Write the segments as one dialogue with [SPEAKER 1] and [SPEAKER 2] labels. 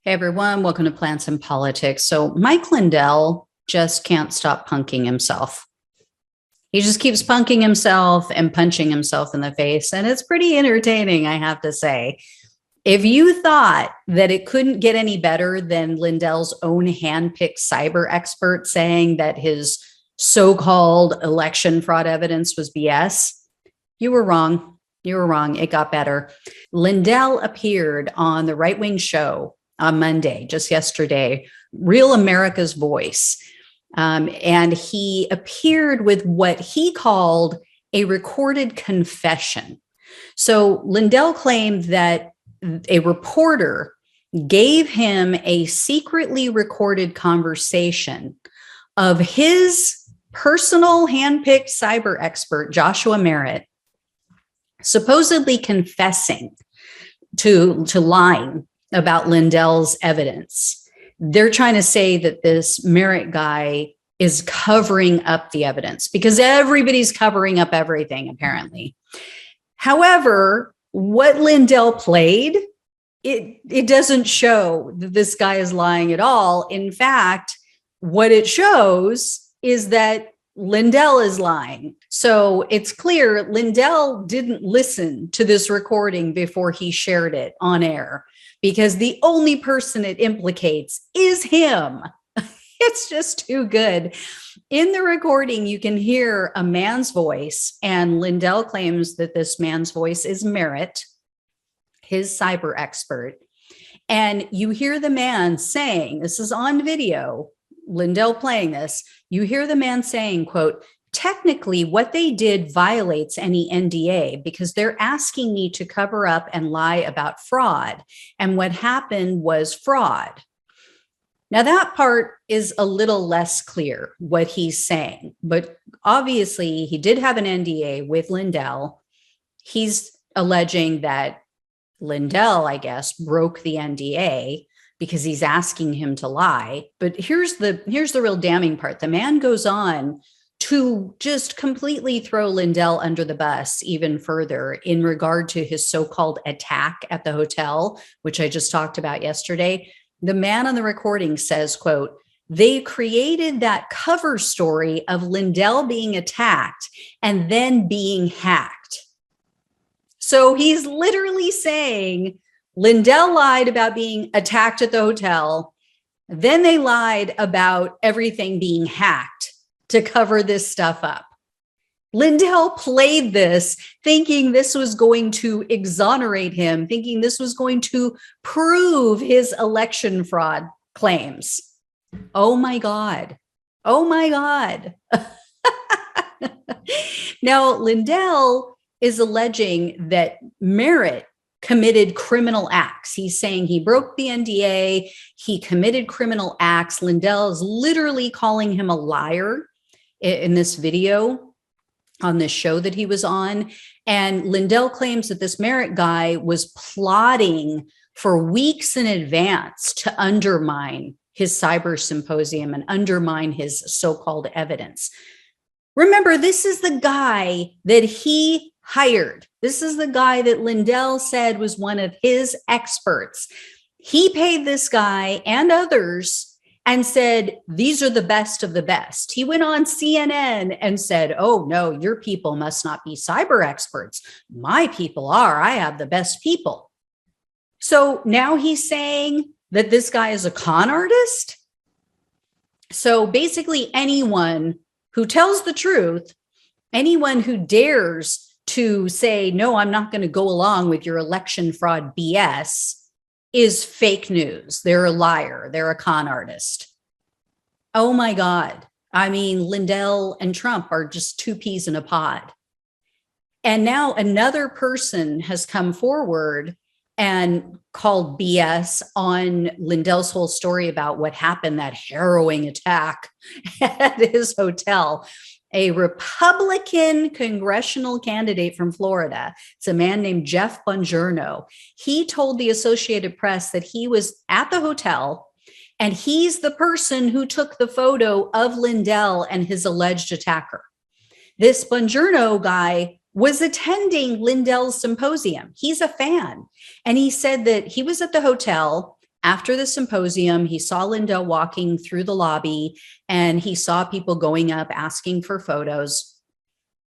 [SPEAKER 1] Hey everyone, welcome to Plants and Politics. So Mike Lindell just can't stop punking himself. He just keeps punking himself and punching himself in the face. And it's pretty entertaining, I have to say. If you thought that it couldn't get any better than Lindell's own handpicked cyber expert saying that his so-called election fraud evidence was BS, you were wrong. You were wrong. It got better. Lindell appeared on the Right Wing Show on Monday, just yesterday, Real America's Voice. And he appeared with what he called a recorded confession. So Lindell claimed that a reporter gave him a secretly recorded conversation of his personal handpicked cyber expert, Joshua Merritt, supposedly confessing to lying about Lindell's evidence. They're trying to say that this Merritt guy is covering up the evidence because everybody's covering up everything, apparently. However, what Lindell played, it doesn't show that this guy is lying at all. In fact, what it shows is that Lindell is lying. So it's clear Lindell didn't listen to this recording before he shared it on air, because the only person it implicates is him. It's just too good. In the recording, you can hear a man's voice, and Lindell claims that this man's voice is Merritt, his cyber expert. And you hear the man saying, this is on video, Lindell playing this, you hear the man saying, quote, "Technically, what they did violates any NDA because they're asking me to cover up and lie about fraud. And what happened was fraud." Now, that part is a little less clear what he's saying, but obviously he did have an NDA with Lindell. He's alleging that Lindell, I guess, broke the NDA because he's asking him to lie. But here's the real damning part. The man goes on to just completely throw Lindell under the bus even further in regard to his so-called attack at the hotel, which I just talked about yesterday. The man on the recording says, quote, "They created that cover story of Lindell being attacked and then being hacked." So he's literally saying Lindell lied about being attacked at the hotel. Then they lied about everything being hacked to cover this stuff up. Lindell played this thinking this was going to exonerate him, thinking this was going to prove his election fraud claims. Oh my God. Oh my God. Now, Lindell is alleging that Merritt committed criminal acts. He's saying he broke the NDA, he committed criminal acts. Lindell is literally calling him a liar in this video on this show that he was on. And Lindell claims that this Merritt guy was plotting for weeks in advance to undermine his cyber symposium and undermine his so-called evidence. Remember, this is the guy that he hired. This is the guy that Lindell said was one of his experts. He paid this guy and others and said, these are the best of the best. He went on CNN and said, oh, no, your people must not be cyber experts. My people are. I have the best people. So now he's saying that this guy is a con artist. So basically anyone who tells the truth, anyone who dares to say, no, I'm not going to go along with your election fraud BS is fake news. They're a liar. They're a con artist. Oh my God. I mean, Lindell and Trump are just two peas in a pod. And now another person has come forward and called BS on Lindell's whole story about what happened, that harrowing attack at his hotel. A Republican congressional candidate from Florida. It's a man named Jeff Bongiorno. He told the Associated Press that he was at the hotel and he's the person who took the photo of Lindell and his alleged attacker. This Bongiorno guy was attending Lindell's symposium. He's a fan. And he said that he was at the hotel after the symposium, he saw Lindell walking through the lobby and he saw people going up asking for photos.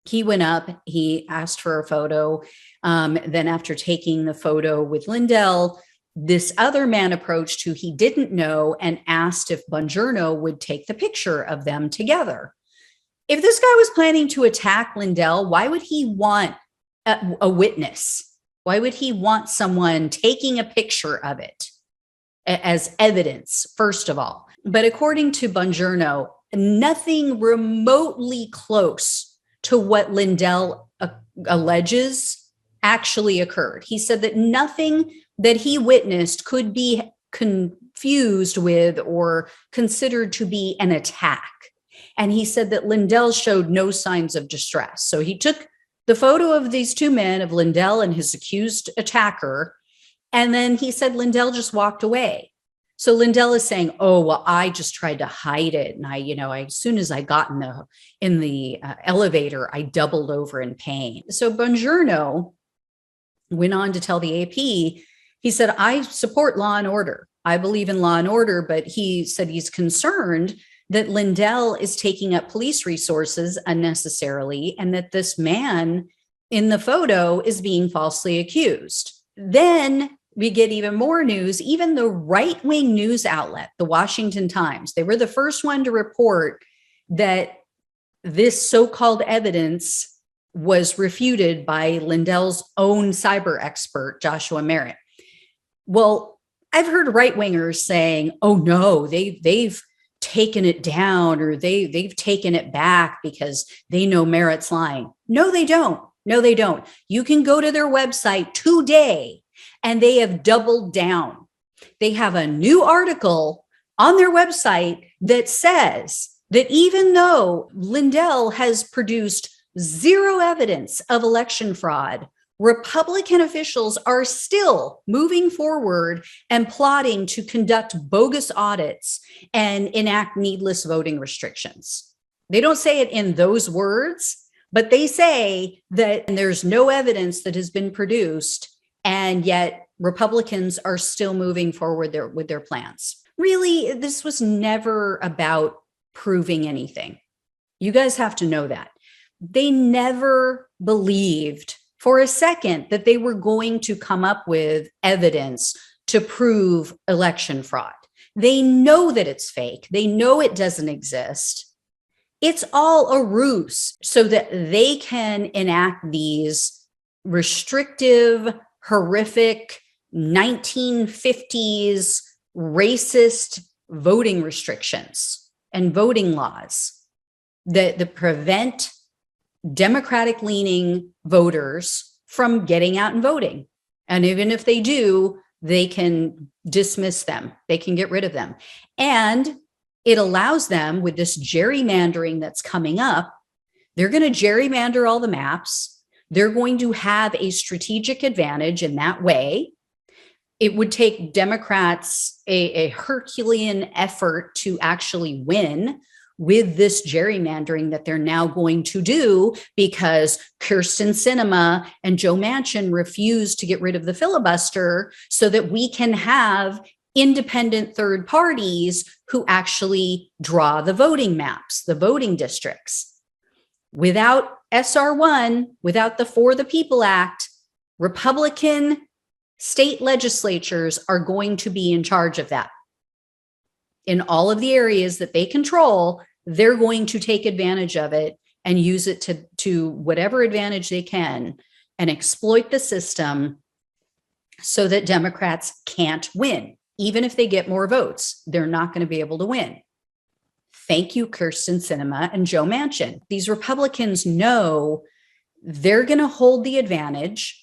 [SPEAKER 1] He went up, he asked for a photo. Then after taking the photo with Lindell, this other man approached who he didn't know and asked if Bongiorno would take the picture of them together. If this guy was planning to attack Lindell, why would he want a witness? Why would he want someone taking a picture of it as evidence, first of all? But according to Bongiorno, nothing remotely close to what Lindell alleges actually occurred. He said that nothing that he witnessed could be confused with or considered to be an attack. And he said that Lindell showed no signs of distress. So he took the photo of these two men, of Lindell and his accused attacker, and then he said Lindell just walked away. So Lindell is saying, oh, well, I just tried to hide it. And as soon as I got in the elevator, I doubled over in pain. So Bongiorno went on to tell the AP, he said, I support law and order. I believe in law and order, but he said he's concerned that Lindell is taking up police resources unnecessarily and that this man in the photo is being falsely accused. Then we get even more news. Even the right-wing news outlet, the Washington Times, they were the first one to report that this so-called evidence was refuted by Lindell's own cyber expert, Joshua Merritt. Well, I've heard right-wingers saying, oh no, they've taken it down or they've taken it back because they know Merritt's lying. No, they don't. No, they don't. You can go to their website today and they have doubled down. They have a new article on their website that says that even though Lindell has produced zero evidence of election fraud, Republican officials are still moving forward and plotting to conduct bogus audits and enact needless voting restrictions. They don't say it in those words, but they say that there's no evidence that has been produced, and yet Republicans are still moving forward with their plans. Really, this was never about proving anything. You guys have to know that. They never believed for a second that they were going to come up with evidence to prove election fraud. They know that it's fake. They know it doesn't exist. It's all a ruse so that they can enact these restrictive, horrific 1950s racist voting restrictions and voting laws that prevent Democratic-leaning voters from getting out and voting. And even if they do, they can dismiss them. They can get rid of them. And it allows them, with this gerrymandering that's coming up, they're going to gerrymander all the maps. They're going to have a strategic advantage in that way. It would take Democrats a Herculean effort to actually win with this gerrymandering that they're now going to do, because Kyrsten Sinema and Joe Manchin refused to get rid of the filibuster so that we can have independent third parties who actually draw the voting maps, the voting districts. Without SR1, without the For the People Act, Republican state legislatures are going to be in charge of that. In all of the areas that they control, they're going to take advantage of it and use it to whatever advantage they can and exploit the system so that Democrats can't win. Even if they get more votes, they're not going to be able to win. Thank you, Kyrsten Sinema and Joe Manchin. These Republicans know they're going to hold the advantage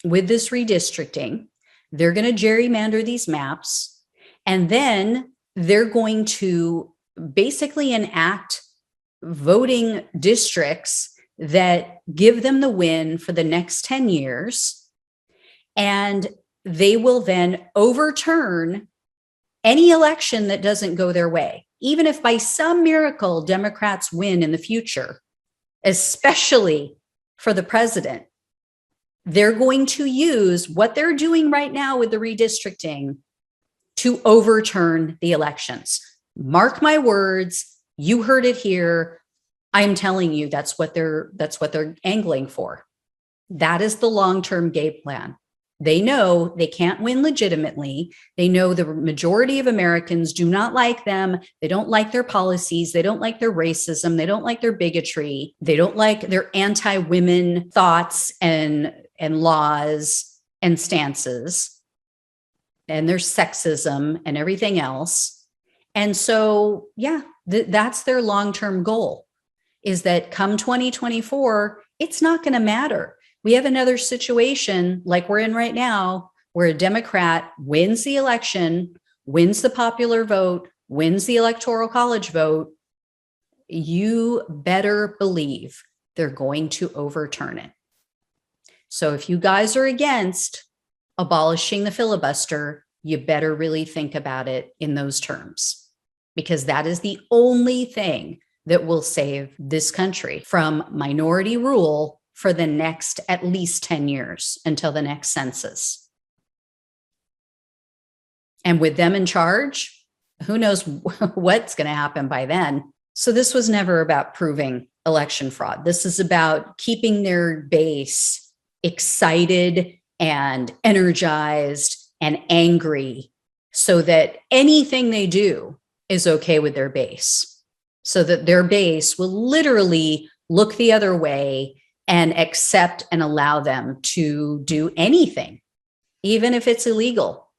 [SPEAKER 1] with this redistricting. They're going to gerrymander these maps, and then they're going to basically enact voting districts that give them the win for the next 10 years. And they will then overturn any election that doesn't go their way. Even if by some miracle Democrats win in the future, especially for the president, they're going to use what they're doing right now with the redistricting to overturn the elections. Mark my words. You heard it here. I'm telling you, that's what they're angling for. That is the long-term game plan. They know they can't win legitimately. They know the majority of Americans do not like them. They don't like their policies. They don't like their racism. They don't like their bigotry. They don't like their anti-women thoughts and laws and stances and their sexism and everything else. And so, yeah, that's their long-term goal, is that come 2024, it's not going to matter. We have another situation like we're in right now, where a Democrat wins the election, wins the popular vote, wins the electoral college vote. You better believe they're going to overturn it. So if you guys are against abolishing the filibuster, you better really think about it in those terms, because that is the only thing that will save this country from minority rule for the next at least 10 years until the next census. And with them in charge, who knows what's going to happen by then. So this was never about proving election fraud. This is about keeping their base excited and energized and angry, so that anything they do is okay with their base, so that their base will literally look the other way and accept and allow them to do anything, even if it's illegal.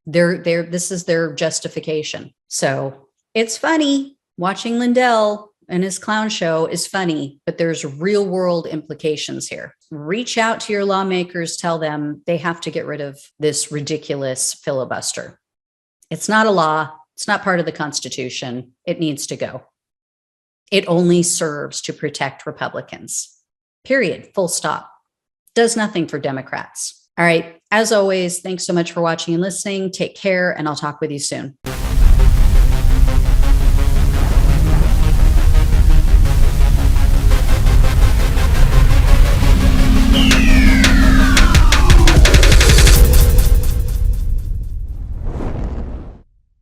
[SPEAKER 1] This is their justification. So it's funny. Watching Lindell and his clown show is funny, but there's real world implications here. Reach out to your lawmakers, tell them they have to get rid of this ridiculous filibuster. It's not a law. It's not part of the Constitution. It needs to go. It only serves to protect Republicans. Period. Full stop. Does nothing for Democrats. All right. As always, thanks so much for watching and listening. Take care, and I'll talk with you soon.